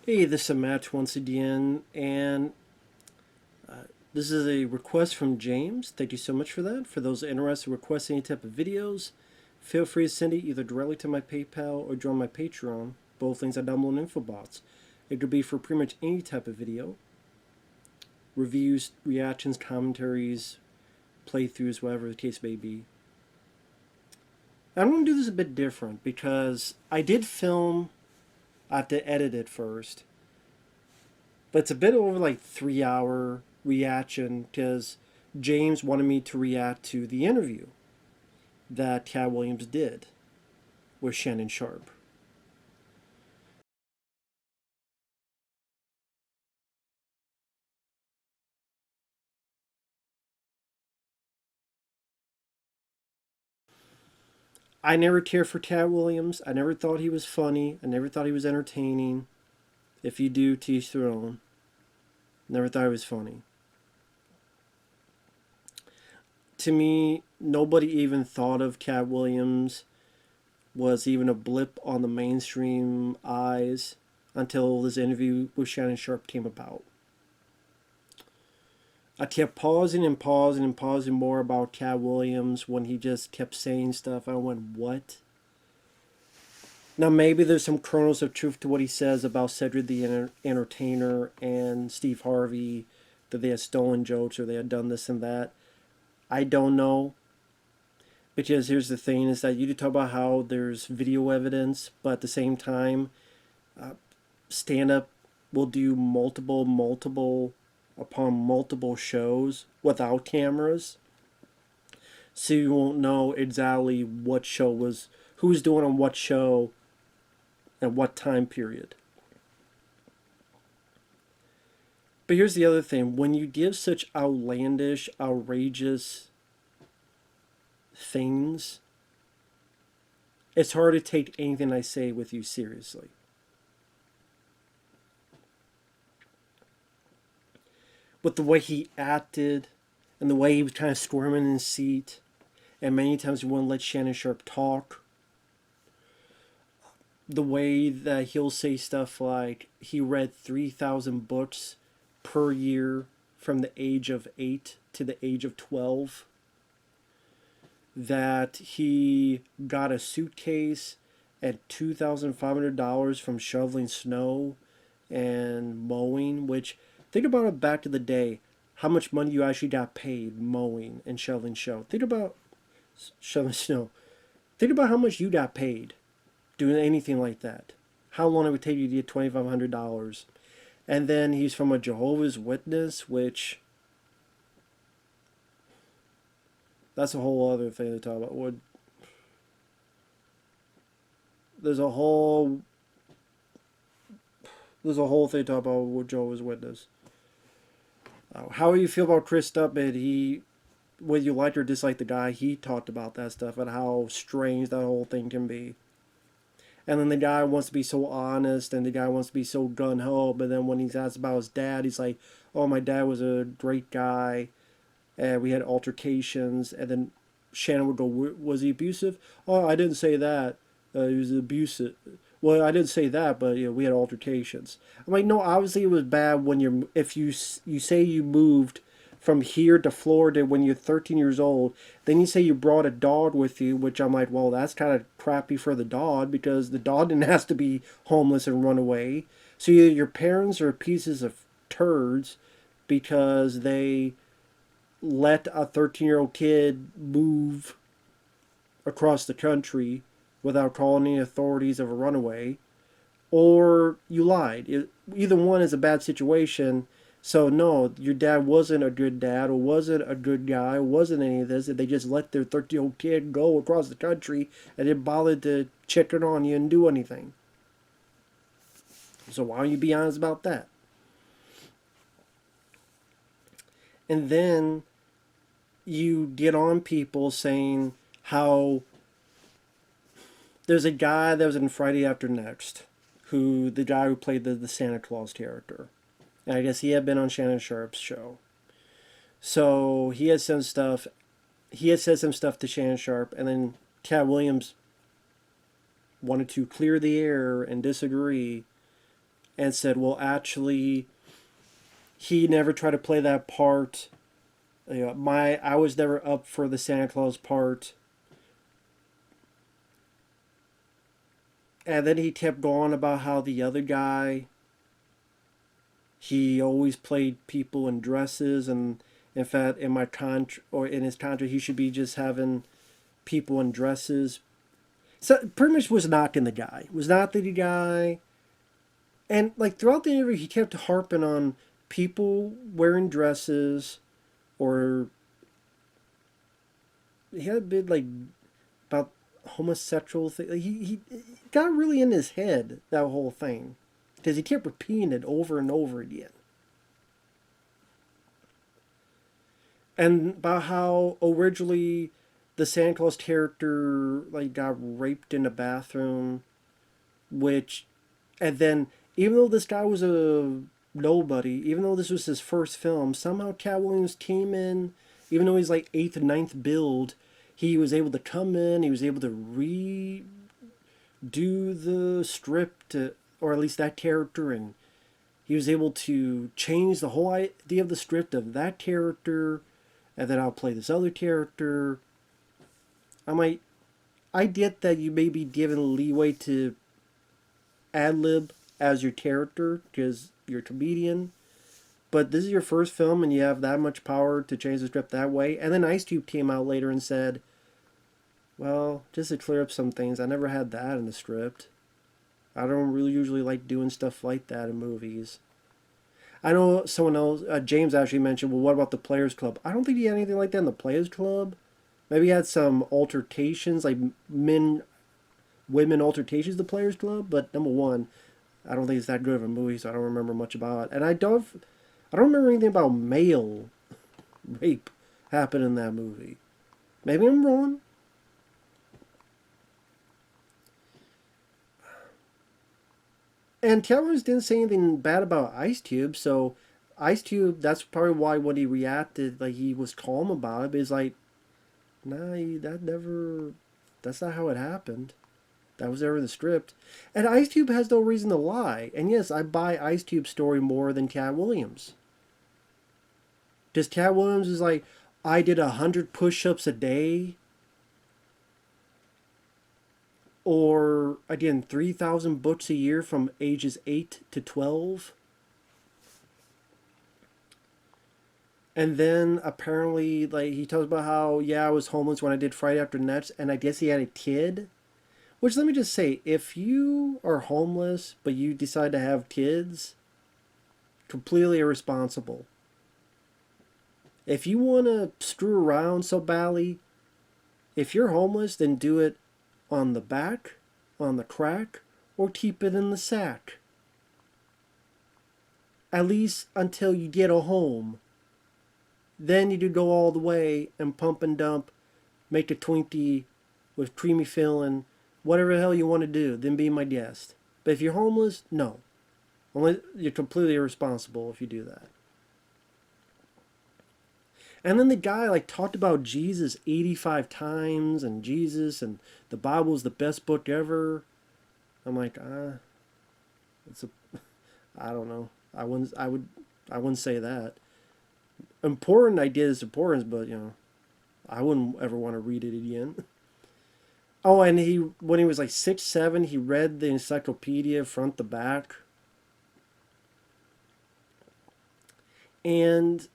Hey, this is Matt once again, and this is a request from James. Thank you so much for that. For those interested in requesting any type of videos, feel free to send it either directly to my PayPal or join my Patreon. Both links are down below in the info box. It could be for pretty much any type of video. Reviews, reactions, commentaries, playthroughs, whatever the case may be. I'm going to do this a bit different because I did film, I have to edit it first. But it's a bit over like 3 hour reaction because James wanted me to react to the interview that Katt Williams did with Shannon Sharpe. I never cared for Katt Williams. I never thought he was funny. I never thought he was entertaining. If you do, to each their own. Never thought he was funny. To me, nobody even thought of Katt Williams was even a blip on the mainstream eyes until this interview with Shannon Sharpe came about. I kept pausing and pausing and pausing more about Katt Williams when he just kept saying stuff. I went, what? Now, maybe there's some kernels of truth to what he says about Cedric the Entertainer and Steve Harvey, that they had stolen jokes or they had done this and that. I don't know. Because here's the thing, is that you talk about how there's video evidence, but at the same time, stand-up will do multiple upon multiple shows without cameras. So you won't know exactly what show was, who's doing on what show at what time period. But here's the other thing. When you give such outlandish, outrageous things, it's hard to take anything I say with you seriously. With the way he acted and the way he was kind of squirming in his seat, and many times he wouldn't let Shannon Sharpe talk. The way that he'll say stuff like he read 3,000 books per year from the age of 8 to the age of 12. That he got a suitcase at $2,500 from shoveling snow and mowing, which, think about it back to the day, how much money you actually got paid mowing and shoveling snow. Think about shoveling snow. Think about how much you got paid doing anything like that. How long it would take you to get $2,500. And then he's from a Jehovah's Witness, which, that's a whole other thing to talk about. There's a whole thing to talk about with Jehovah's Witness. How do you feel about Chris Stupid? Whether you like or dislike the guy, he talked about that stuff and how strange that whole thing can be. And then the guy wants to be so honest and the guy wants to be so gung-ho, but then when he's asked about his dad, he's like, oh, my dad was a great guy, and we had altercations, and then Shannon would go, was he abusive? Oh, I didn't say that. He was abusive. Well, I didn't say that, but we had altercations. I'm like, no, obviously it was bad when if you say you moved from here to Florida when you're 13 years old, then you say you brought a dog with you, which I'm like, well, that's kind of crappy for the dog because the dog didn't have to be homeless and run away. So either your parents are pieces of turds because they let a 13-year-old kid move across the country without calling the authorities of a runaway, or you lied. Either one is a bad situation. So no, your dad wasn't a good dad, or wasn't a good guy, or wasn't any of this. They just let their 13-year-old kid go across the country and didn't bother to check it on you and do anything. So why don't you be honest about that? And then you get on people saying how there's a guy that was in Friday After Next, the guy who played the Santa Claus character. And I guess he had been on Shannon Sharpe's show. So he had said some stuff to Shannon Sharpe, and then Katt Williams wanted to clear the air and disagree and said, well, actually, he never tried to play that part. I was never up for the Santa Claus part. And then he kept going about how the other guy, he always played people in dresses, and in fact, in my or in his contract, he should be just having people in dresses. So pretty much was knocking the guy. Was not the guy. And like throughout the interview, he kept harping on people wearing dresses, or he had a bit like about homosexual thing. Like, he got really in his head, that whole thing, because he kept repeating it over and over again. And about how originally the Santa Claus character like got raped in a bathroom, which, and then even though this guy was a nobody, even though this was his first film, somehow Katt Williams came in, even though he's like eighth and ninth build, he was able to come in, he was able to redo the script, or at least that character, and he was able to change the whole idea of the script of that character, and then I'll play this other character. I get that you may be given leeway to ad lib as your character because you're a comedian, but this is your first film and you have that much power to change the script that way. And then Ice Cube came out later and said, well, just to clear up some things, I never had that in the script. I don't really usually like doing stuff like that in movies. I know someone else, James actually mentioned, well, what about the Players Club? I don't think he had anything like that in the Players Club. Maybe he had some altercations, like women altercations in the Players Club, but number one, I don't think it's that good of a movie, so I don't remember much about it. And I don't remember anything about male rape happen in that movie. Maybe I'm wrong. And Towers didn't say anything bad about Ice Cube, so Ice Cube, that's probably why when he reacted, like he was calm about it, but he's like, nah, that's not how it happened. That was ever the script. And Ice Cube has no reason to lie. And yes, I buy Ice Cube's story more than Katt Williams. Because Katt Williams is like, I did 100 push-ups a day. Or, again, 3,000 books a year from ages 8 to 12. And then, apparently, like, he talks about how, yeah, I was homeless when I did Friday After Next, and I guess he had a kid. Which, let me just say, if you are homeless, but you decide to have kids, completely irresponsible. If you want to screw around so badly, if you're homeless, then do it on the back, on the crack, or keep it in the sack. At least until you get a home. Then you do go all the way and pump and dump, make a Twinkie with creamy filling, whatever the hell you want to do, then be my guest. But if you're homeless, no. Unless you're completely irresponsible if you do that. And then the guy like talked about Jesus 85 times and Jesus and the Bible is the best book ever. I'm like, I don't know. I wouldn't say that. Important ideas, important, but I wouldn't ever want to read it again. Oh, and when he was like 6, 7, he read the encyclopedia front to back. And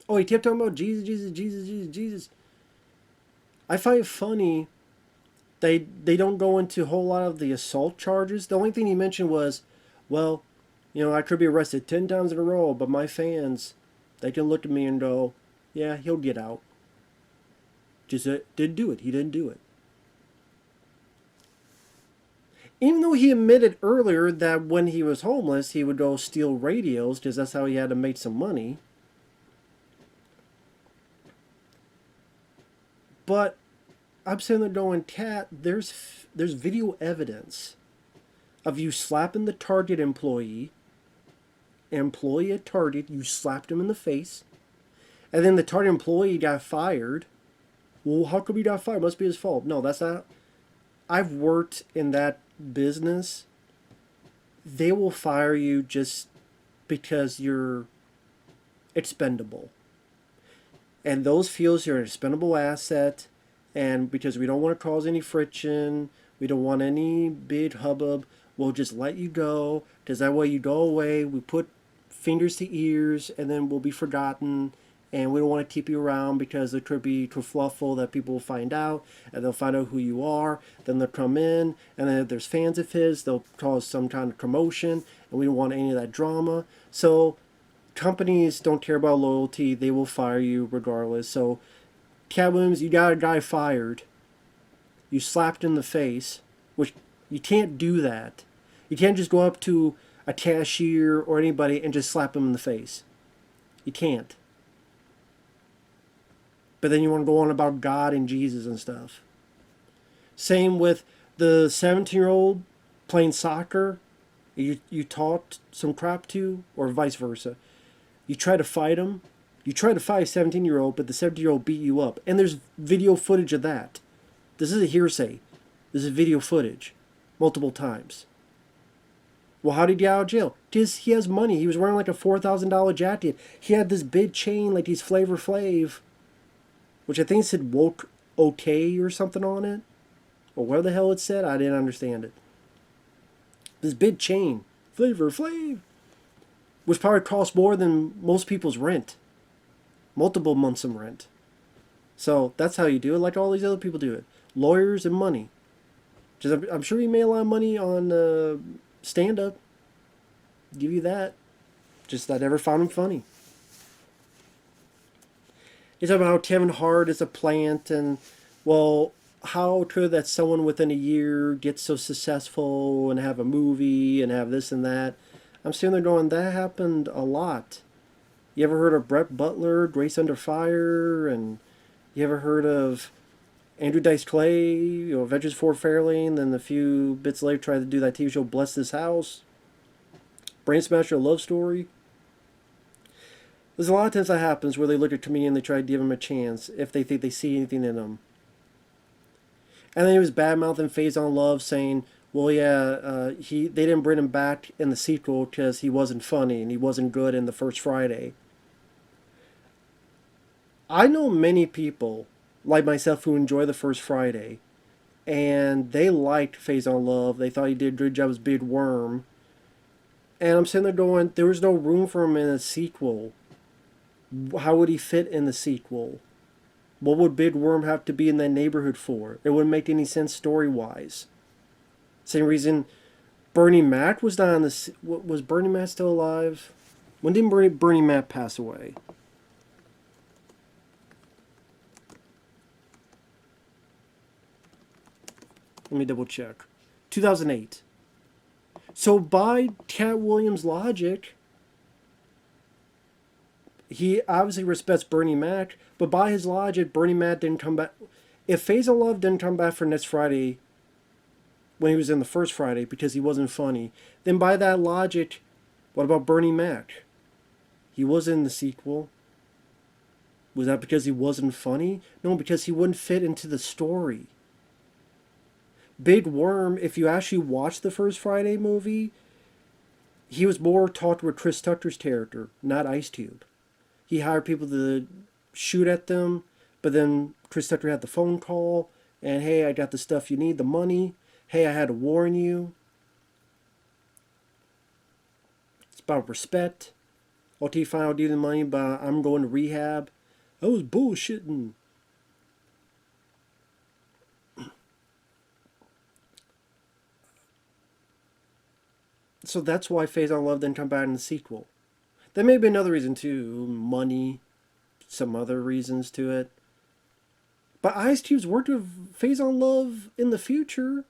he kept talking about Jesus, Jesus, Jesus, Jesus, Jesus. I find it funny they don't go into a whole lot of the assault charges. The only thing he mentioned was, well, I could be arrested 10 times in a row, but my fans, they can look at me and go, yeah, he'll get out. Just didn't do it. He didn't do it. Even though he admitted earlier that when he was homeless, he would go steal radios because that's how he had to make some money. But I'm sitting there going, Katt, there's video evidence of you slapping the Target employee at Target, you slapped him in the face, and then the Target employee got fired. Well, how come he got fired? Must be his fault. No, that's not. I've worked in that business, they will fire you just because you're expendable. And those feels you're an expendable asset, and because we don't want to cause any friction, we don't want any big hubbub, we'll just let you go, because that way you go away, we put fingers to ears, and then we'll be forgotten, and we don't want to keep you around because it could be kerfluffle that people will find out, and they'll find out who you are, then they'll come in, and then if there's fans of his, they'll cause some kind of commotion, and we don't want any of that drama. So companies don't care about loyalty, they will fire you regardless. So Katt Williams, you got a guy fired, you slapped in the face, which you can't do that. You can't just go up to a cashier or anybody and just slap him in the face. You can't. But then you want to go on about God and Jesus and stuff. Same with the 17-year-old playing soccer you taught some crap to, or vice versa. You try to fight him. You try to fight a 17-year-old, but the 17-year-old beat you up. And there's video footage of that. This is a hearsay. This is video footage. Multiple times. Well, how did he get out of jail? Because he has money. He was wearing like a $4,000 jacket. He had this big chain like he's Flavor Flav, which I think said woke okay or something on it. Or where the hell it said. I didn't understand it. This big chain. Flavor Flav. Which probably costs more than most people's rent. Multiple months of rent. So that's how you do it, like all these other people do it. Lawyers and money. Just, I'm sure he made a lot of money on stand-up. Give you that. Just I never found him funny. He's talking about how Kevin Hart is a plant, and, well, how could that someone within a year get so successful and have a movie and have this and that? I'm sitting there going, that happened a lot. You ever heard of Brett Butler, Grace Under Fire, and you ever heard of Andrew Dice Clay, Adventures for Fairlane, then a few bits later tried to do that TV show Bless This House, Brain Smasher Love Story. There's a lot of times that happens where they look at a comedian and they try to give him a chance if they think they see anything in him. And then he was bad-mouthing Faison Love, saying, well, yeah, they didn't bring him back in the sequel because he wasn't funny and he wasn't good in the first Friday. I know many people, like myself, who enjoy the first Friday, and they liked Faison Love. They thought he did a good job as Big Worm. And I'm sitting there going, there was no room for him in a sequel. How would he fit in the sequel? What would Big Worm have to be in that neighborhood for? It wouldn't make any sense story-wise. Same reason Bernie Mac was not on this. Was Bernie Mac still alive? When did Bernie Mac pass away? Let me double check. 2008. So by Katt Williams' logic, he obviously respects Bernie Mac, but by his logic, Bernie Mac didn't come back. If Faison Love didn't come back for next Friday, when he was in the first Friday, because he wasn't funny, then by that logic, what about Bernie Mac? He was in the sequel. Was that because he wasn't funny? No, because he wouldn't fit into the story. Big Worm, if you actually watch the first Friday movie, he was more talked with Chris Tucker's character, not Ice Cube. He hired people to shoot at them, but then Chris Tucker had the phone call, and hey, I got the stuff you need, the money. Hey, I had to warn you. It's about respect. OT final due the money, but I'm going to rehab. I was bullshitting. So that's why Faison Love didn't come back in the sequel. There may be another reason too. Money. Some other reasons to it. But Ice Cube's worked with Faison Love in the future.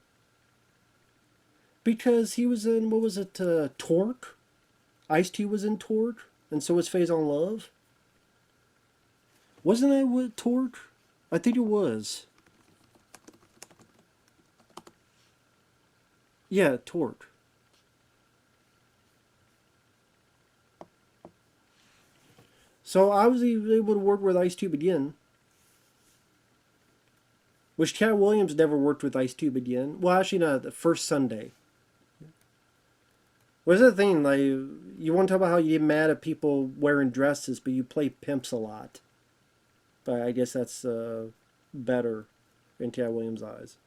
Because he was in, what was it, Torque? Ice Cube was in Torque, and so was Faison Love. Wasn't that with Torque? I think it was. Yeah, Torque. So obviously he was able to work with Ice Cube again. Which Katt Williams never worked with Ice Cube again. Well, actually not, the first Sunday. What's the thing? Like, you want to talk about how you get mad at people wearing dresses, but you play pimps a lot. But I guess that's better in T.I. Williams' eyes.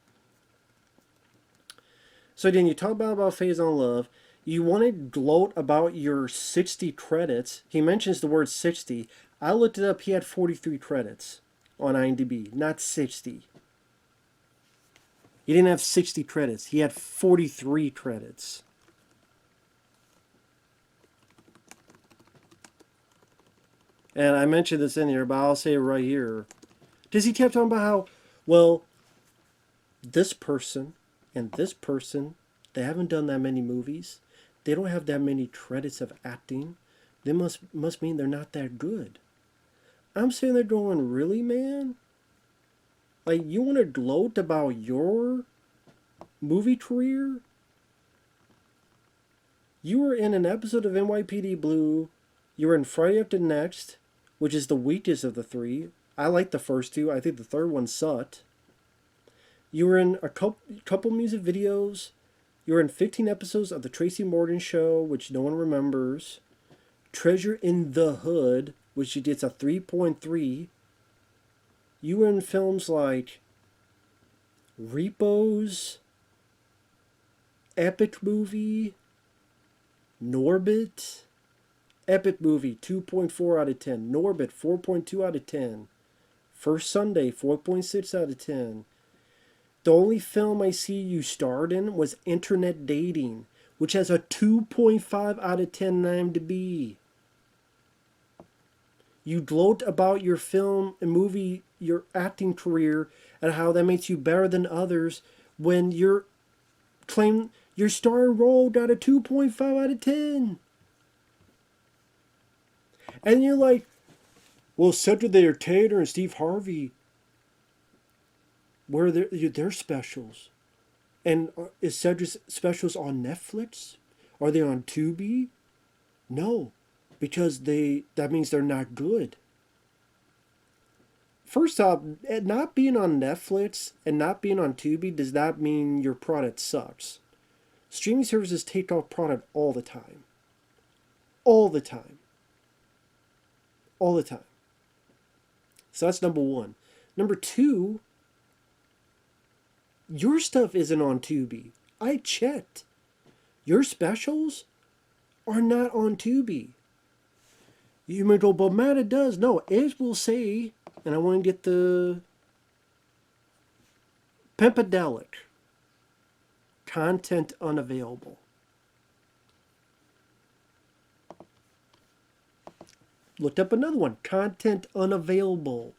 So then you talk about Phase on Love. You want to gloat about your 60 credits. He mentions the word 60. I looked it up. He had 43 credits on IMDb, not 60. He didn't have 60 credits. He had 43 credits. And I mentioned this in here, but I'll say it right here. Does he kept talking about how, well, this person and this person, they haven't done that many movies. They don't have that many credits of acting. They must mean they're not that good. I'm sitting there going, really, man? Like, you want to gloat about your movie career? You were in an episode of NYPD Blue. You were in Friday After Next, which is the weakest of the three. I like the first two. I think the third one sucked. You were in a couple music videos. You were in 15 episodes of The Tracy Morgan Show, which no one remembers. Treasure in the Hood, which gets a 3.3. You were in films like Repos, Epic Movie, Norbit. Epic Movie, 2.4 out of 10. Norbit, 4.2 out of 10. First Sunday, 4.6 out of 10. The only film I see you starred in was Internet Dating, which has a 2.5 out of 10 on IMDb. You gloat about your film and movie, your acting career, and how that makes you better than others when your starring role got a 2.5 out of 10. And you're like, well, Cedric the Entertainer and Steve Harvey, where are their specials? And is Cedric's specials on Netflix? Are they on Tubi? No, because that means they're not good. First off, not being on Netflix and not being on Tubi does not mean your product sucks. Streaming services take off product all the time. All the time. All the time. So that's number one. Number two, your stuff isn't on Tubi. I checked. Your specials are not on Tubi. You may go, but Matt, it does. No, it will say, and I want to get the Pimpadelic. Content unavailable. Looked up another one. Content unavailable.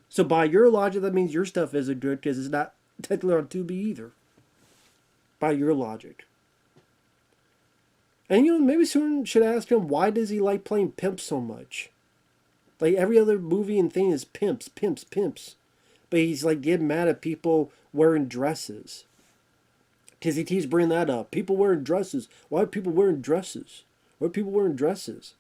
So by your logic, that means your stuff isn't good because it's not technically on Tubi either. By your logic. And maybe someone should ask him, why does he like playing pimps so much? Like every other movie and thing is pimps, pimps, pimps. But he's like getting mad at people wearing dresses. Because he keeps bringing that up. People wearing dresses. Why are people wearing dresses? Why are people wearing dresses?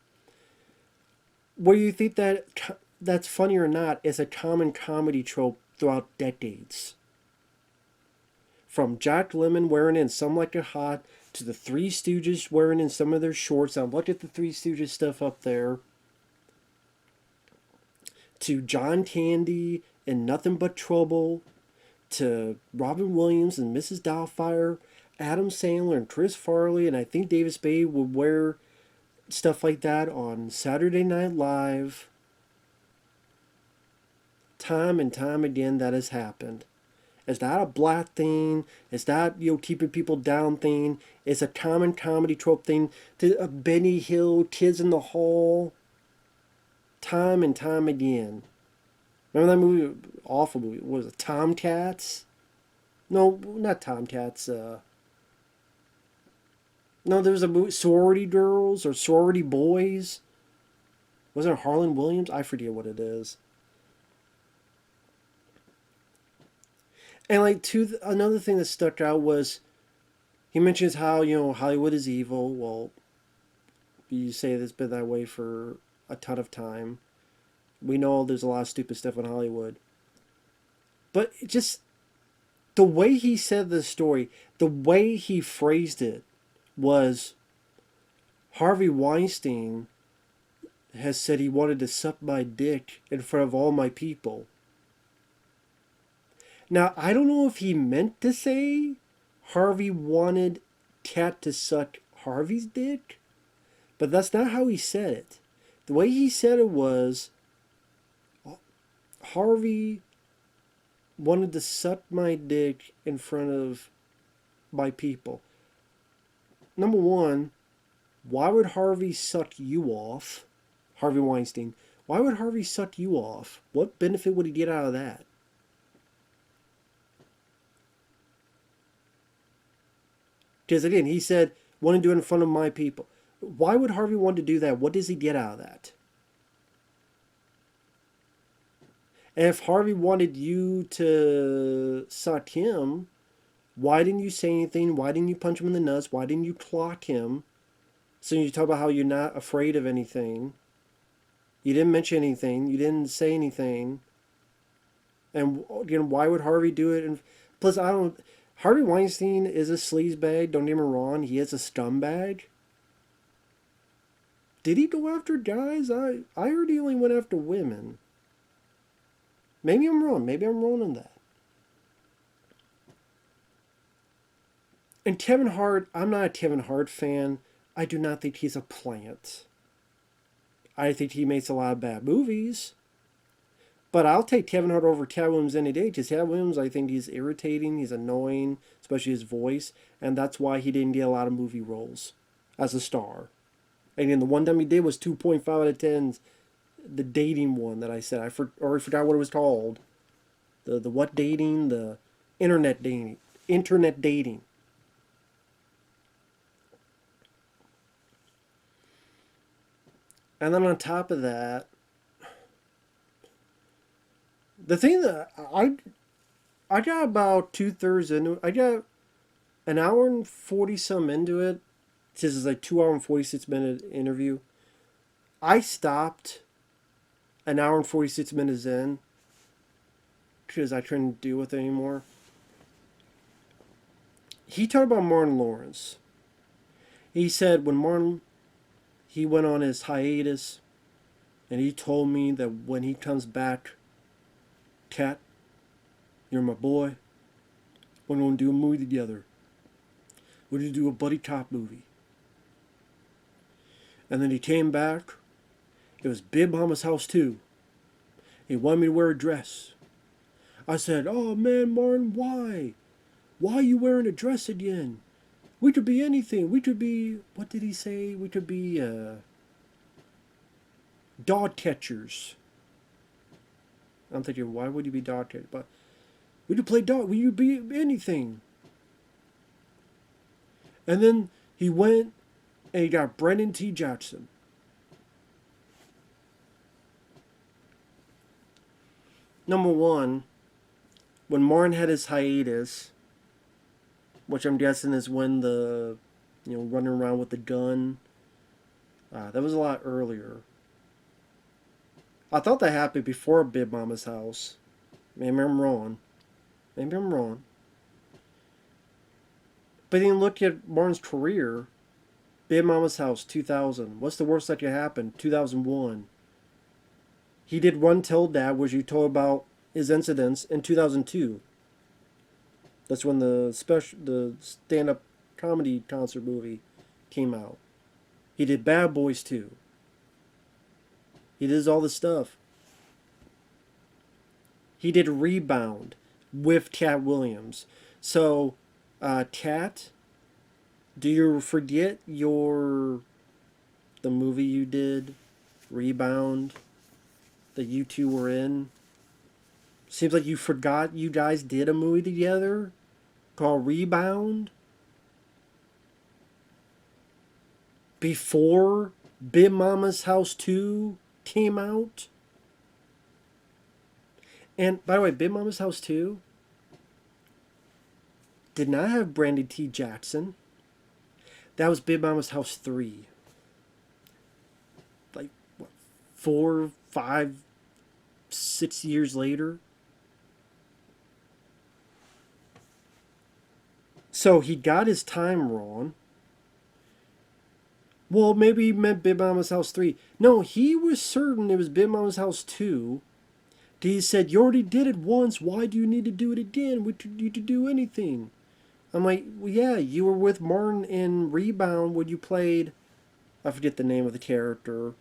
Whether you think that's funny or not, is a common comedy trope throughout decades. From Jack Lemmon wearing in Some Like It Hot to the Three Stooges wearing in some of their shorts. I've looked at the Three Stooges stuff up there. To John Candy and Nothing But Trouble. To Robin Williams and Mrs. Doubtfire. Adam Sandler and Chris Farley. And I think David Spade would wear stuff like that on Saturday Night Live. Time and time again that has happened. It's not a black thing. It's not, keeping people down thing. It's a common comedy trope thing. To Benny Hill, Kids in the Hall. Time and time again. Remember that movie? Awful movie. What was it? Tomcats? No, not Tomcats. No, there was a movie, Sorority Girls or Sorority Boys. Wasn't it Harlan Williams? I forget what it is. And another thing that stuck out was he mentions how, Hollywood is evil. Well, you say it's been that way for a ton of time. We know there's a lot of stupid stuff in Hollywood. But just the way he said the story, the way he phrased it was, Harvey Weinstein has said he wanted to suck my dick in front of all my people. Now, I don't know if he meant to say Harvey wanted Katt to suck Harvey's dick, but that's not how he said it. The way he said it was Harvey wanted to suck my dick in front of my people. Number one, why would Harvey suck you off? Harvey Weinstein. Why would Harvey suck you off? What benefit would he get out of that? Because again, he said, want to do it in front of my people. Why would Harvey want to do that? What does he get out of that? And if Harvey wanted you to suck him, why didn't you say anything? Why didn't you punch him in the nuts? Why didn't you clock him? So you talk about how you're not afraid of anything. You didn't mention anything. You didn't say anything. And again, why would Harvey do it? And plus, Harvey Weinstein is a sleazebag. Don't get me wrong. He is a scumbag. Did he go after guys? I heard he only went after women. Maybe I'm wrong. Maybe I'm wrong on that. And Kevin Hart, I'm not a Kevin Hart fan. I do not think he's a plant. I think he makes a lot of bad movies. But I'll take Kevin Hart over Katt Williams any day. Because Katt Williams, I think he's irritating. He's annoying. Especially his voice. And that's why he didn't get a lot of movie roles as a star. And then the one time he did was 2.5 out of 10. The dating one that I said. I forgot what it was called. The what dating? The internet dating. Internet dating. And then on top of that, the thing that I got about 2/3 into it. I got an hour and 40 some into it. This is like 2 hour and 46 minute interview. I stopped an hour and 46 minutes in because I couldn't deal with it anymore. He talked about Martin Lawrence. He said when Martin, he went on his hiatus, and he told me that when he comes back, Katt, you're my boy. We're going to do a movie together. We're going to do a buddy cop movie. And then he came back. It was Big Mama's House 2. He wanted me to wear a dress. I said, oh man, Martin, why? Why are you wearing a dress again? We could be anything. We could be, what did he say? We could be dog catchers. I'm thinking, why would you be dog catchers? But we could play dog. We could be anything. And then he went and he got Brendan T. Jackson. Number one, when Martin had his hiatus, which I'm guessing is when the, running around with the gun, that was a lot earlier. I thought that happened before Big Mama's House. Maybe I'm wrong. Maybe I'm wrong. But then look at Martin's career. Big Mama's House, 2000. What's the worst that could happen? 2001. He did Run Tell Dad, which you told about his incidents, in 2002. That's when the stand-up comedy concert movie came out. He did Bad Boys 2. He does all this stuff. He did Rebound with Katt Williams. So, Katt, do you forget the movie you did, Rebound, that you two were in? Seems like you forgot you guys did a movie together called Rebound before Big Mama's House 2 came out. And by the way, Big Mama's House 2 did not have Brandon T. Jackson. That was Big Mama's House 3. Like, what, 4, 5, 6 years later? So he got his time wrong. Well, maybe he meant Big Mama's House 3. No, he was certain it was Big Mama's House 2. He said, you already did it once. Why do you need to do it again? We don't need to do anything. I'm like, well, yeah, you were with Martin in Rebound when you played, I forget the name of the character,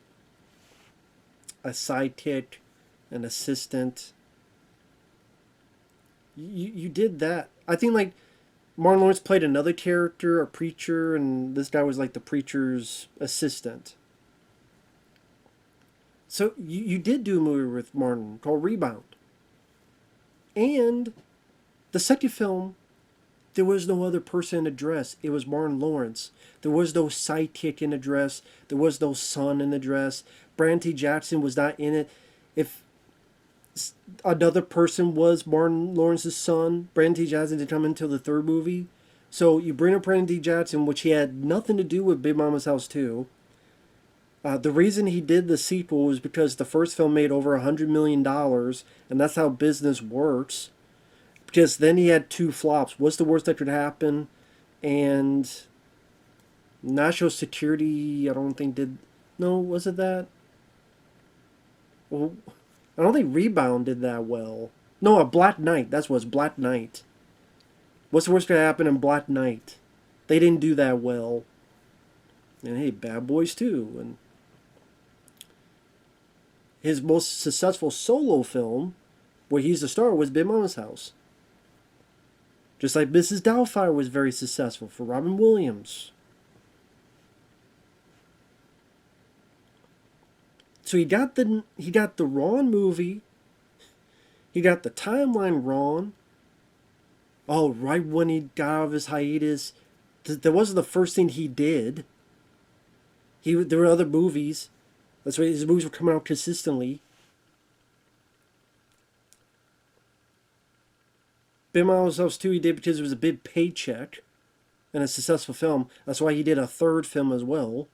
a sidekick, an assistant. You did that. I think, like, Martin Lawrence played another character, a preacher, and this guy was like the preacher's assistant. So you did do a movie with Martin called Rebound. And the second film, there was no other person in the dress. It was Martin Lawrence. There was no sidekick in the dress. There was no son in the dress. Brandon T. Jackson was not in it. If another person was Martin Lawrence's son, Brandon T. Jackson didn't come until the third movie. So you bring up Brandon T. Jackson, which he had nothing to do with Big Mama's House 2. The reason he did the sequel was because the first film made over $100 million, and that's how business works. Because then he had two flops. What's the worst that could happen? And National Security, I don't think did. No, was it that? Well, I don't think Rebound did that well. No, a Black Knight. That's what's Black Knight. What's the worst that could happen in Black Knight? They didn't do that well. And hey, Bad Boys too. And his most successful solo film, where he's the star, was Big Mama's House. Just like Mrs. Doubtfire was very successful for Robin Williams. So he got the wrong movie. He got the timeline wrong. Oh, right when he got out of his hiatus, that wasn't the first thing he did. There were other movies. That's why his movies were coming out consistently. Big Mama's House 2 he did because it was a big paycheck and a successful film. That's why he did a third film as well.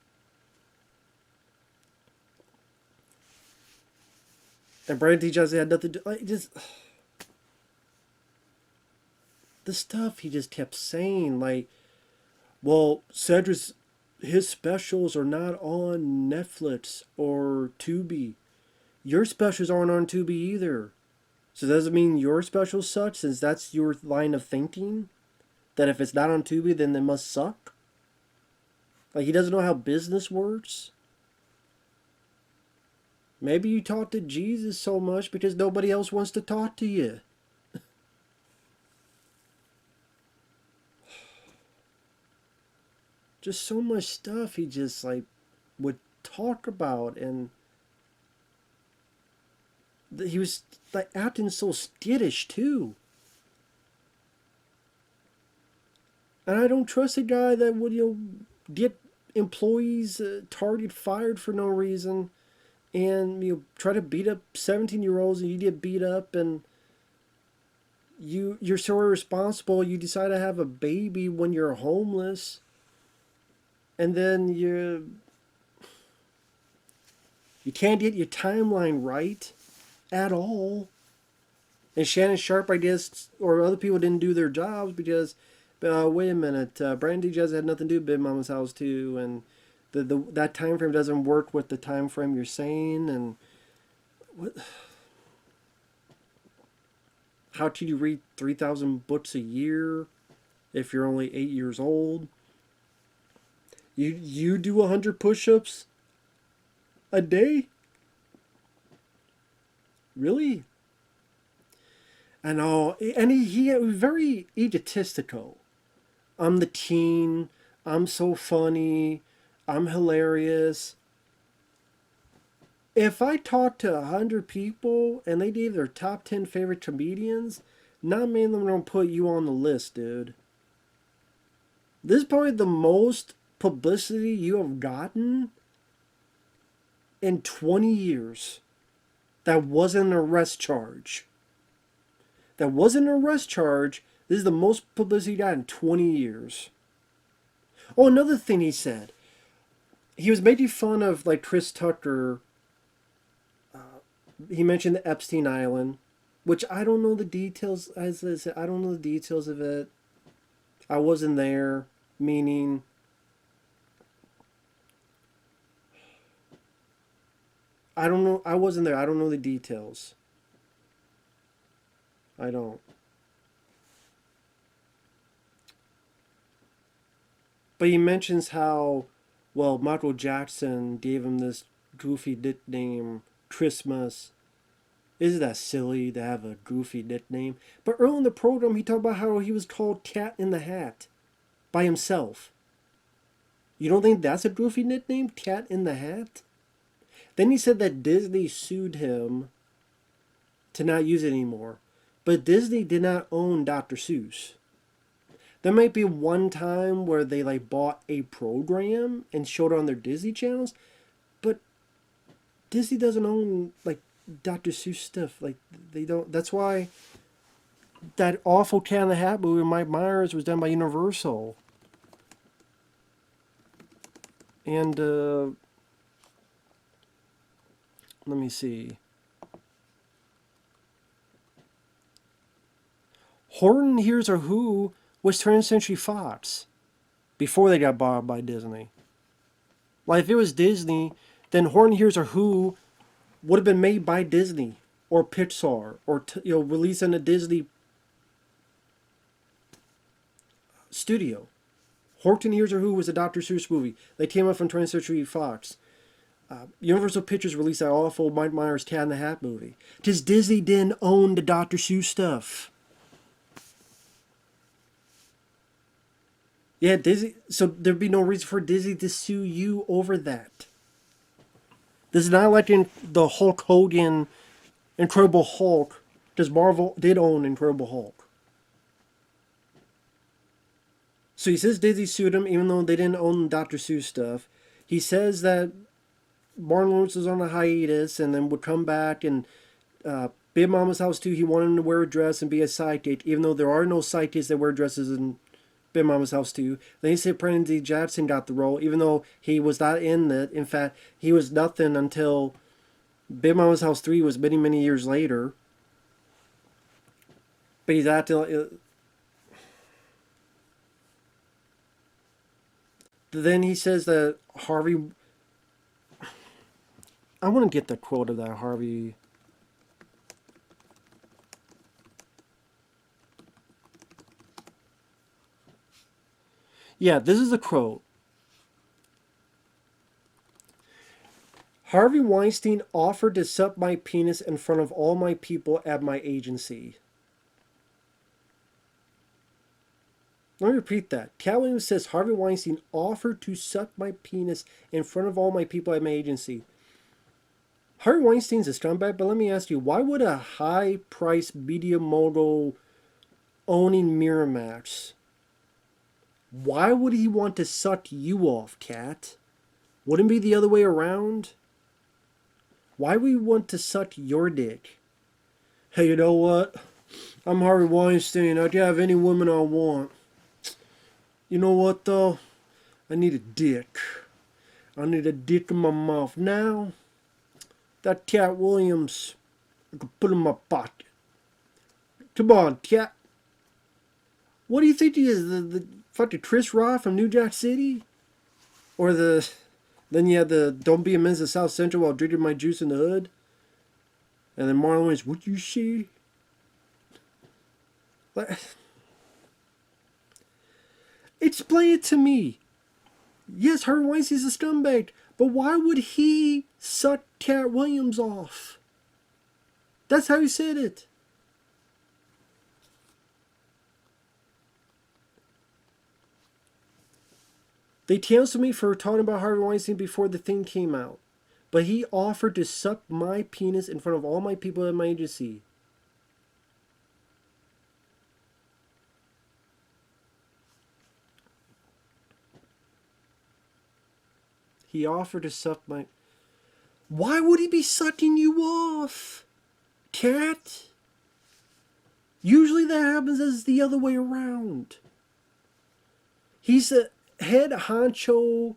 And Brian T. Johnson had nothing to do. Like, just the stuff he just kept saying, like, well, Cedric's his specials are not on Netflix or Tubi. Your specials aren't on Tubi either. So does it mean your specials suck since that's your line of thinking? That if it's not on Tubi, then they must suck? Like, he doesn't know how business works? Maybe you talk to Jesus so much because nobody else wants to talk to you. Just so much stuff he just, like, would talk about, and he was, like, acting so skittish, too. And I don't trust a guy that would, get employees target fired for no reason, and try to beat up 17-year-olds, and you get beat up, and you're so irresponsible. You decide to have a baby when you're homeless, and then you can't get your timeline right at all. And Shannon Sharp, I guess, or other people didn't do their jobs because, wait a minute, Brandy Jazz had nothing to do with Big Mama's House too, and that time frame doesn't work with the time frame you're saying, and what? How could you read 3,000 books a year if you're only 8 years old? You do 100 push-ups a day? Really? I know, and he was very egotistical. I'm the teen. I'm so funny. I'm hilarious. If I talked to 100 people and they gave their top 10 favorite comedians, not many of them are going to put you on the list, dude. This is probably the most publicity you have gotten in 20 years. That wasn't an arrest charge. That wasn't an arrest charge. This is the most publicity you got in 20 years. Oh, another thing he said. He was making fun of, like, Chris Tucker. He mentioned the Epstein Island, which I don't know the details. As I said, I don't know the details of it. I wasn't there, meaning I don't know. I wasn't there. I don't know the details. I don't. But he mentions how, well, Michael Jackson gave him this goofy nickname, Christmas. Isn't that silly to have a goofy nickname? But early in the program, he talked about how he was called Cat in the Hat by himself. You don't think that's a goofy nickname, Cat in the Hat? Then he said that Disney sued him to not use it anymore. But Disney did not own Dr. Seuss. There might be one time where they like bought a program and showed it on their Disney channels, but Disney doesn't own like Dr. Seuss stuff. Like they don't. That's why that awful Cat in the Hat movie with Mike Myers was done by Universal. And let me see. Horton Hears a Who was 20th Century Fox before they got bought by Disney. Like if it was Disney, then Horton Hears a Who would have been made by Disney or Pixar or released in a Disney studio. Horton Hears a Who was a Dr. Seuss movie. They came out from 20th Century Fox. Universal Pictures released that awful Mike Myers Cat in the Hat movie. Just Disney didn't own the Dr. Seuss stuff. Yeah, Disney. So there'd be no reason for Disney to sue you over that. This is not like in the Hulk Hogan Incredible Hulk, because Marvel did own Incredible Hulk. So he says Disney sued him even though they didn't own Dr. Seuss stuff. He says that Martin Lawrence was on a hiatus and then would come back and Big Mama's House 2, he wanted him to wear a dress and be a sidekick, even though there are no sidekicks that wear dresses in Big Mama's House 2. Then he said Brandon D. Jackson got the role, even though he was not in it. In fact, he was nothing until Big Mama's House 3 was many, many years later. But he's acting. Then he says that Harvey. I want to get the quote of that Harvey. Yeah, this is a quote. Harvey Weinstein offered to suck my penis in front of all my people at my agency. Let me repeat that. Cat Williams says Harvey Weinstein offered to suck my penis in front of all my people at my agency. Harvey Weinstein's a scumbag, but let me ask you, why would a high-priced media mogul owning Miramax, why would he want to suck you off, Cat? Wouldn't it be the other way around? Why would he want to suck your dick? Hey, you know what? I'm Harvey Weinstein. I can have any woman I want. You know what, though? I need a dick. I need a dick in my mouth. Now, that Cat Williams, I could put in my pocket. Come on, Cat. What do you think he is? The fucking Chris Rock from New Jack City? Or then you had the Don't Be a Menace to South Central while drinking my juice in the hood? And then Marlon Wayans, what you say? Explain it to me. Yes, Harvey Weinstein's a scumbag, but why would he suck Cat Williams off? That's how he said it. They canceled me for talking about Harvey Weinstein before the thing came out. But he offered to suck my penis in front of all my people at my agency. He offered to suck my... Why would he be sucking you off, Cat? Usually that happens as the other way around. He's a head honcho,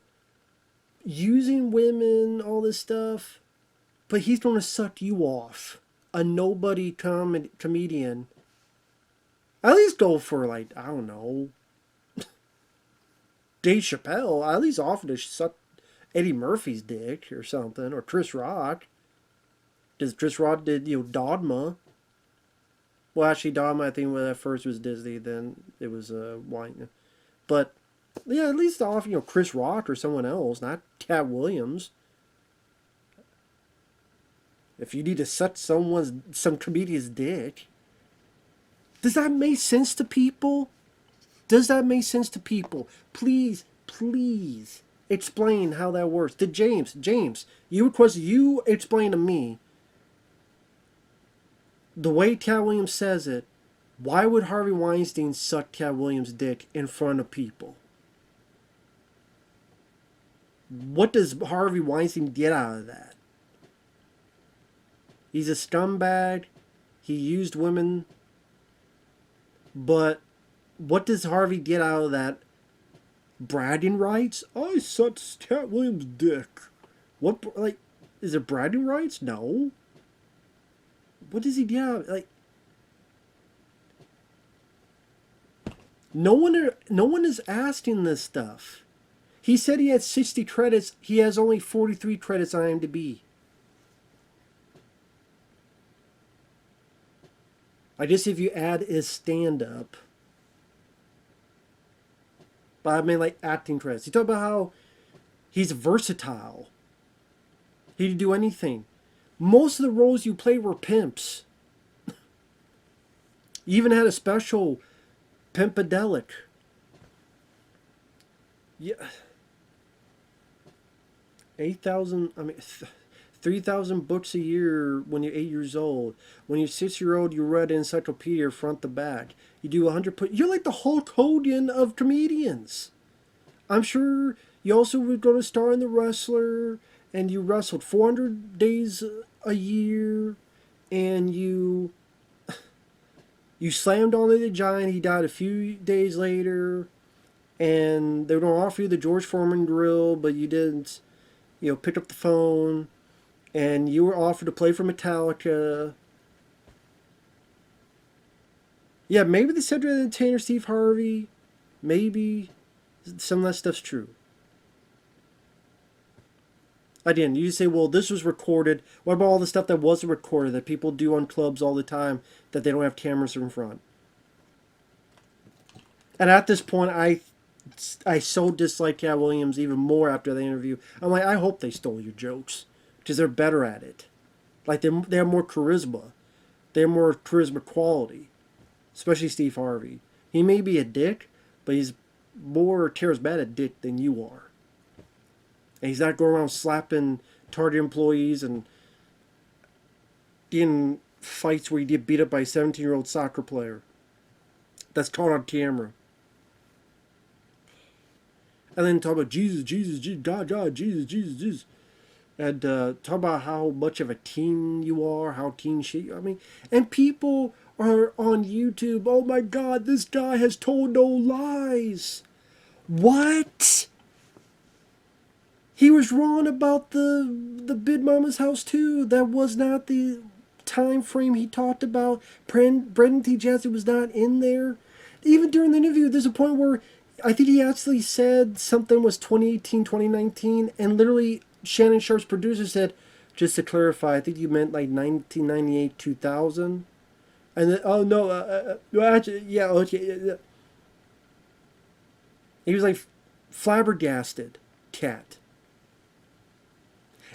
using women, all this stuff, but he's going to suck you off. A nobody comedian. At least go for, like, I don't know, Dave Chappelle. At least offer to suck Eddie Murphy's dick or something, or Chris Rock. Does Chris Rock did Dogma? Well, actually, Dogma I think when that first was Disney, then it was Wine. But yeah, at least off Chris Rock or someone else, not Cat Williams. If you need to suck some comedian's dick, does that make sense to people? Does that make sense to people? Please, please explain how that works. To James, you explain to me the way Cat Williams says it. Why would Harvey Weinstein suck Cat Williams' dick in front of people? What does Harvey Weinstein get out of that? He's a scumbag. He used women. But what does Harvey get out of that? Bragging rights? I sucked Cat Williams' dick. What, is it bragging rights? No. What does he get out of, no one is asking this stuff. He said he had 60 credits. He has only 43 credits on IMDb. I guess if you add his stand-up. But I mean, acting credits. He talked about how he's versatile. He could do anything. Most of the roles you played were pimps. You even had a special Pimpadelic. Yeah. 8,000, 3,000 books a year when you're 8 years old. When you're 6-year-old, you read an encyclopedia front to back. You do 100. You're like the Hulk Hogan of comedians. I'm sure you also were going to star in The Wrestler, and you wrestled 400 days a year, and you slammed on the giant. He died a few days later, and they were going to offer you the George Foreman grill, but you didn't, pick up the phone. And you were offered to play for Metallica. Yeah, maybe the Cedric the Entertainer, Steve Harvey. Maybe some of that stuff's true. Again, you say, well, this was recorded. What about all the stuff that wasn't recorded that people do on clubs all the time that they don't have cameras in front? And at this point, I so dislike Cat Williams even more after the interview. I'm like, I hope they stole your jokes. Because they're better at it. They have more charisma. They have more charisma quality. Especially Steve Harvey. He may be a dick, but he's more charismatic dick than you are. And he's not going around slapping Target employees and in fights where he get beat up by a 17-year-old soccer player. That's caught on camera. And then talk about Jesus, God, Jesus. And talk about how much of a teen you are, how teen shit. And people are on YouTube. Oh my God, this guy has told no lies. What? He was wrong about the Big Mama's house too. That was not the time frame he talked about. Brendan T. Jackson was not in there. Even during the interview, there's a point where I think he actually said something was 2018, 2019, and literally Shannon Sharp's producer said, just to clarify, I think you meant 1998, 2000. And then, oh no, actually, yeah, okay. Yeah. He was flabbergasted, Katt.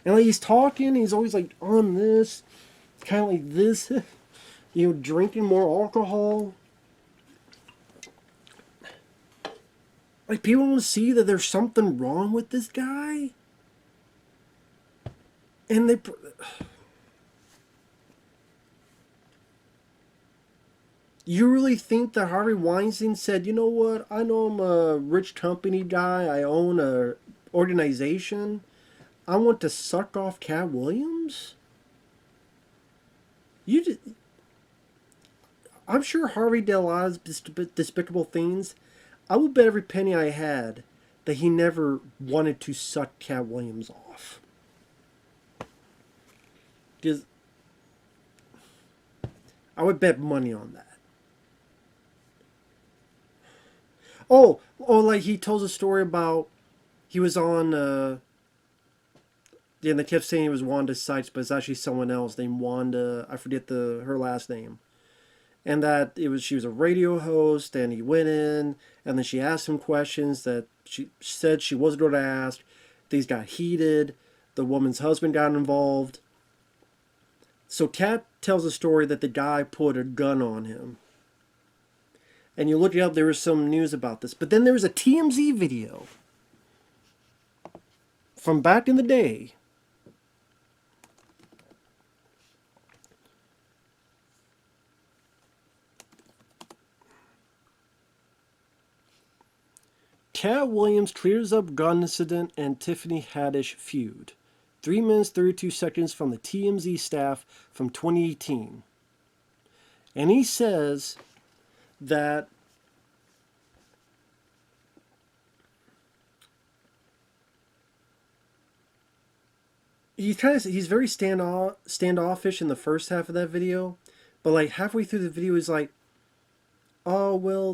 And he's talking, he's always on this, kind of like this, drinking more alcohol. People don't see that there's something wrong with this guy. And you really think that Harvey Weinstein said, you know what, I know I'm a rich company guy, I own a organization, I want to suck off Katt Williams? I'm sure Harvey did a lot of despicable things. I would bet every penny I had that he never wanted to suck Katt Williams off. Because I would bet money on that. Oh, he tells a story about he was on Yeah, and they kept saying it was Wanda Sykes, but it's actually someone else named Wanda. I forget her last name. And that she was a radio host, and he went in, and then she asked him questions that she said she wasn't going to ask. Things got heated. The woman's husband got involved. So Katt tells a story that the guy put a gun on him. And you look it up, there was some news about this. But then there was a TMZ video from back in the day. Katt Williams clears up gun incident and Tiffany Haddish feud. 3 minutes 32 seconds from the TMZ staff from 2018. And he says that he's very standoffish in the first half of that video, but like halfway through the video he's like, oh well,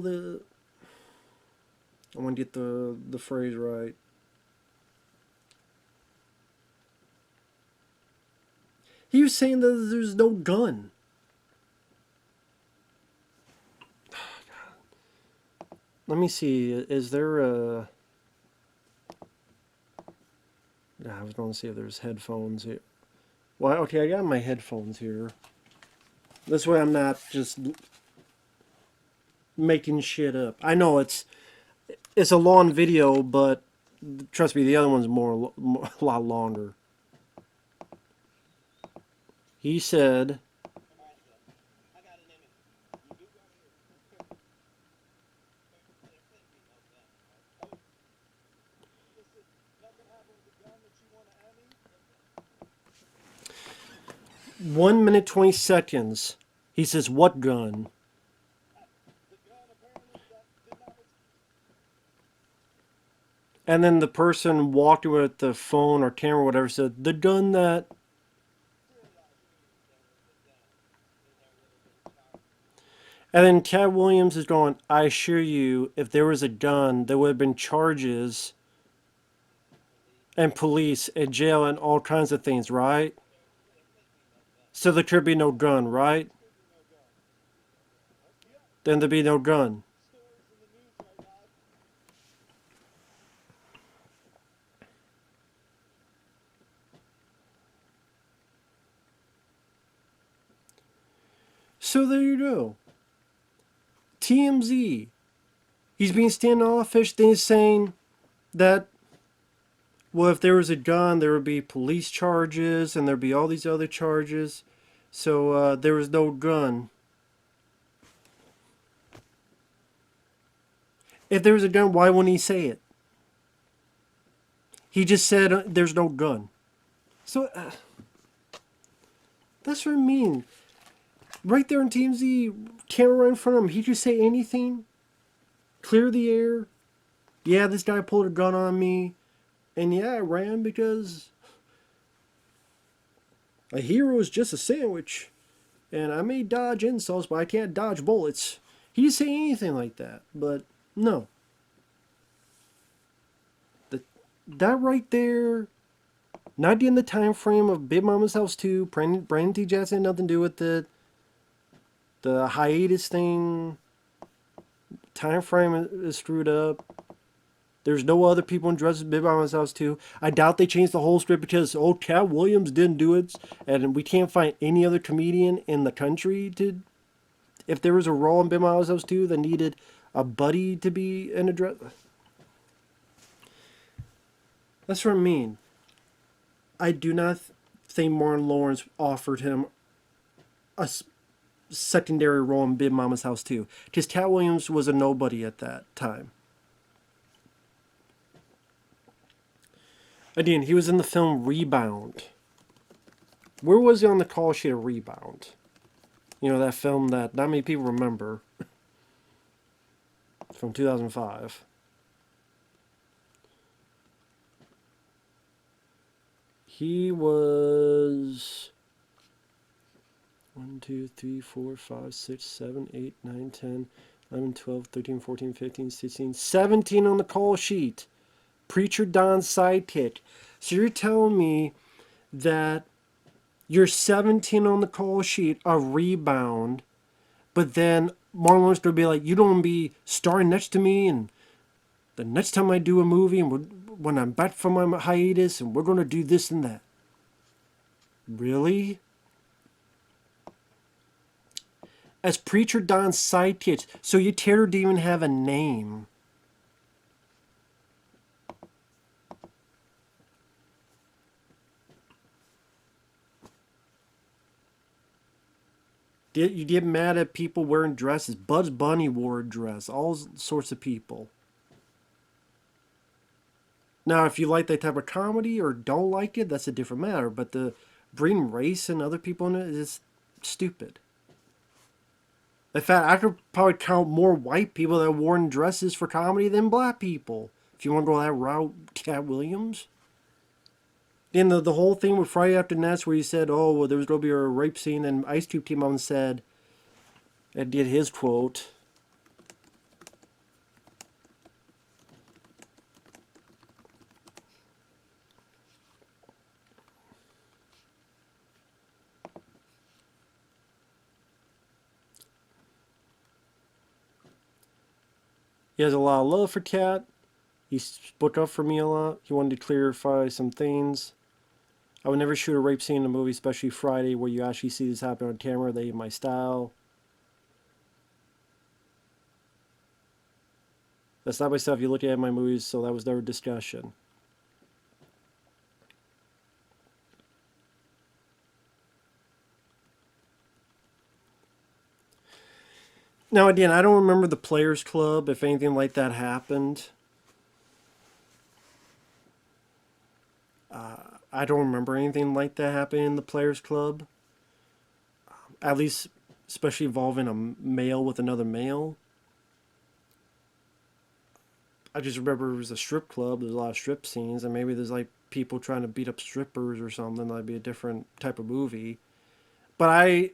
I want to get the phrase right. He was saying that there's no gun. Let me see. Is there a... I was going to see if there's headphones here. Well, okay, I got my headphones here. This way I'm not just making shit up. I know it's a long video, but trust me, the other one's a lot longer. He said... One minute 20 seconds. He says, what gun? And then the person walking with the phone or camera or whatever said, the gun that... And then Katt Williams is going, I assure you, if there was a gun, there would have been charges and police and jail and all kinds of things, right? So there could be no gun, right? Then there'd be no gun. So there you go. TMZ. He's being standoffish. Then he's saying that, well, if there was a gun, there would be police charges and there'd be all these other charges. So there was no gun. If there was a gun, why wouldn't he say it? He just said there's no gun. So that's what I mean. Right there in TMZ, camera in front of him, he just say anything? Clear the air? Yeah, this guy pulled a gun on me. And yeah, I ran because a hero is just a sandwich. And I may dodge insults, but I can't dodge bullets. He didn't say anything like that. But no. That right there, not in the time frame of Big Mama's House 2, Brandon T. Jackson had nothing to do with it. The hiatus thing, time frame is screwed up. There's no other people in Dress Big Mama's House 2. I doubt they changed the whole script because, Katt Williams didn't do it. And we can't find any other comedian in the country to... If there was a role in Big Mama's House 2 that needed a buddy to be in a dress... That's what I mean. I do not think Martin Lawrence offered him a secondary role in Big Mama's House 2. Because Katt Williams was a nobody at that time. Again, he was in the film Rebound. Where was he on the call sheet of Rebound? You know, that film that not many people remember. From 2005. He was 1, 2, 3, 4, 5, 6, 7, 8, 9, 10, 11, 12, 13, 14, 15, 16, 17 on the call sheet. Preacher Don's sidekick. So you're telling me that you're 17 on the call sheet, a rebound, but then Marlon wants to be like, you don't want to be starring next to me, and the next time I do a movie, and when I'm back from my hiatus, and we're going to do this and that. Really? As Preacher Don's sidekicks, so you Taylor didn't even have a name. You get mad at people wearing dresses. Bugs Bunny wore a dress. All sorts of people. Now, if you like that type of comedy or don't like it, that's a different matter. But the bring race and other people in it is stupid. In fact, I could probably count more white people that wore dresses for comedy than black people. If you want to go that route, Cat Williams. And the whole thing with Friday After Next where he said, oh, well, there was going to be a rape scene, and Ice Cube came out and said, and did his quote. He has a lot of love for Katt. He spoke up for me a lot. He wanted to clarify some things. I would never shoot a rape scene in a movie, especially Friday, where you actually see this happen on camera. They ain't my style. That's not my stuff. You look at my movies, so that was their discussion. Now, again, I don't remember the Players Club, if anything like that happened. I don't remember anything like that happening in the Players Club. At least, especially involving a male with another male. I just remember it was a strip club. There's a lot of strip scenes, and maybe there's like people trying to beat up strippers or something. That'd be a different type of movie. But I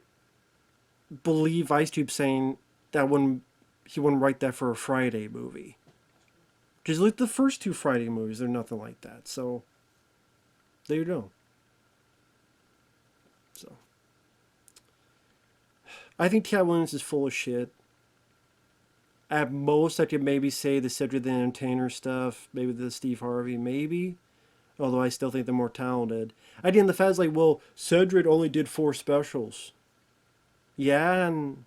believe Ice Cube saying that he wouldn't write that for a Friday movie. Just like the first two Friday movies, they're nothing like that. So there you go. So I think Cat Williams is full of shit. At most, I could maybe say the Cedric the Entertainer stuff, maybe the Steve Harvey, maybe. Although I still think they're more talented. Again, the fact is like, well, Cedric only did 4 specials. Yeah, and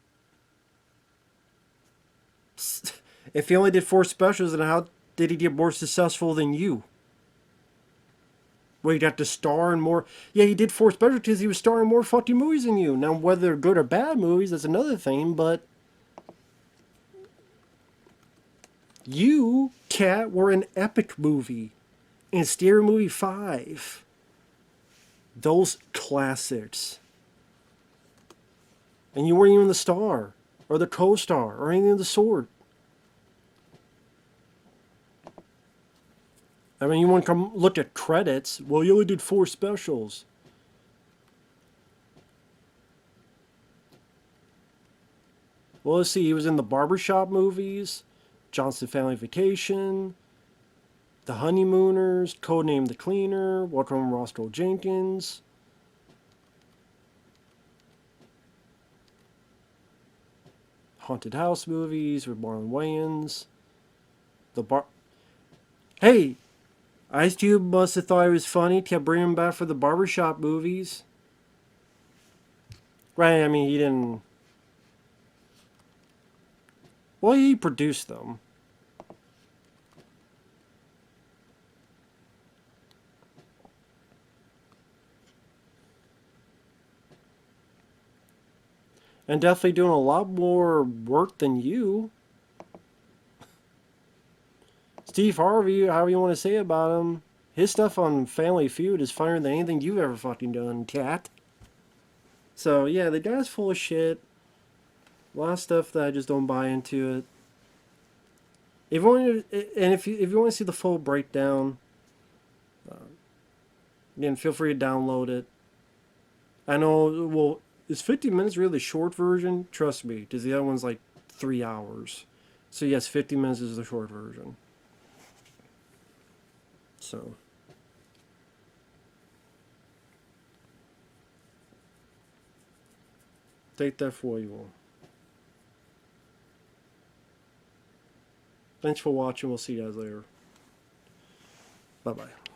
if he only did 4 specials, then how did he get more successful than you? Well, he got to star in more. Yeah, he did 4 specials because he was starring more fucking movies than you. Now, whether they're good or bad movies, that's another thing, but you, Katt, were an epic movie. And Scary Movie 5. Those classics. And you weren't even the star, or the co-star, or anything of the sort. I mean, you want to come look at credits. Well, you only did 4 specials. Well, let's see. He was in the Barbershop movies, Johnson Family Vacation, The Honeymooners, Codename The Cleaner, Welcome Home Roscoe Jenkins. Haunted House movies with Marlon Wayans. Hey! Ice Cube must have thought it was funny, kept bringing him back for the Barbershop movies. Right, I mean, he didn't... Well, he produced them. And definitely doing a lot more work than you. Steve Harvey, however you want to say about him, his stuff on Family Feud is funnier than anything you've ever fucking done, Katt. So, yeah, the guy's full of shit. A lot of stuff that I just don't buy into it. If you want to, and if you want to see the full breakdown, again, feel free to download it. I know, well, is 50 minutes really the short version? Trust me, because the other one's like 3 hours. So yes, 50 minutes is the short version. So, Take that for you all. Thanks for watching. We'll see you guys later. Bye-bye.